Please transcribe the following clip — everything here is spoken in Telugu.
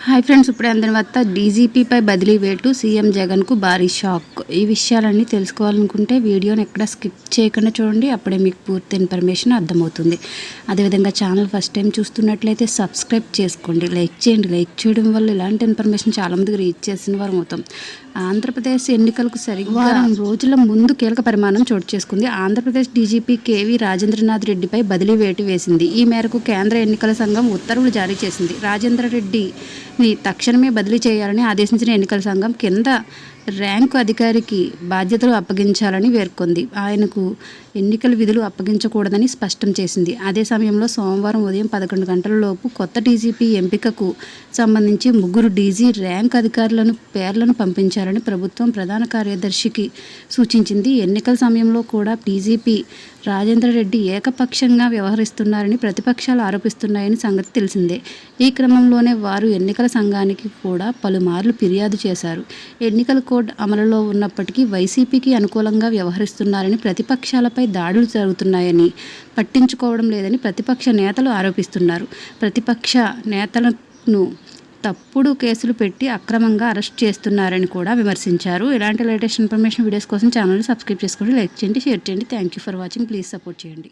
హాయ్ ఫ్రెండ్స్, ఇప్పుడే అందిన వార్త డీజీపీపై బదిలీ వేటు సీఎం జగన్కు భారీ షాక్. ఈ విషయాలన్నీ తెలుసుకోవాలనుకుంటే వీడియోని ఎక్కడ స్కిప్ చేయకుండా చూడండి, అప్పుడే మీకు పూర్తి ఇన్ఫర్మేషన్ అర్థమవుతుంది. అదేవిధంగా ఛానల్ ఫస్ట్ టైం చూస్తున్నట్లయితే సబ్స్క్రైబ్ చేసుకోండి, లైక్ చేయండి. లైక్ చేయడం వల్ల ఇలాంటి ఇన్ఫర్మేషన్ చాలామందికి రీచ్ చేసిన వారు అవుతాం. ఆంధ్రప్రదేశ్ ఎన్నికలకు సరిగ్గా వారం రోజుల ముందు కీలక పరిమాణం చోటు చేసుకుంది. ఆంధ్రప్రదేశ్ డీజీపీ కేవీ రాజేంద్రనాథ్ రెడ్డిపై బదిలీ వేటు వేసింది. ఈ మేరకు కేంద్ర ఎన్నికల సంఘం ఉత్తర్వులు జారీ చేసింది. రాజేంద్ర రెడ్డిని తక్షణమే బదిలీ చేయాలని ఆదేశించిన ఎన్నికల సంఘం కింద ర్యాంకు అధికారికి బాధ్యతలు అప్పగించాలని పేర్కొంది. ఆయనకు ఎన్నికల విధులు అప్పగించకూడదని స్పష్టం చేసింది. అదే సమయంలో సోమవారం ఉదయం 11 గంటలలోపు కొత్త డీజీపీ ఎంపికకు సంబంధించి 3 డీజీ ర్యాంక్ అధికారులను పేర్లను పంపించాలని ప్రభుత్వం ప్రధాన కార్యదర్శికి సూచించింది. ఎన్నికల సమయంలో కూడా డీజీపీ రాజేంద్ర రెడ్డి ఏకపక్షంగా వ్యవహరిస్తున్నారని ప్రతిపక్షాలు ఆరోపిస్తున్నాయని సంగతి తెలిసిందే. ఈ క్రమంలోనే వారు ఎన్నికల సంఘానికి కూడా పలుమార్లు ఫిర్యాదు చేశారు. ఎన్నికల కోడ్ అమలులో ఉన్నప్పటికీ వైసీపీకి అనుకూలంగా వ్యవహరిస్తున్నారని, ప్రతిపక్షాలపై దాడులు జరుగుతున్నాయని పట్టించుకోవడం లేదని ప్రతిపక్ష నేతలు ఆరోపిస్తున్నారు. ప్రతిపక్ష నేతలను తప్పుడు కేసులు పెట్టి అక్రమంగా అరెస్ట్ చేస్తున్నారని కూడా విమర్శించారు. ఇలాంటి లేటెస్ట్ ఇన్ఫర్మేషన్ వీడియోస్ కోసం ఛానల్ని సబ్స్క్రైబ్ చేసుకోండి, లైక్ చేయండి, షేర్ చేయండి. Thank you for watching. Please support చేయండి.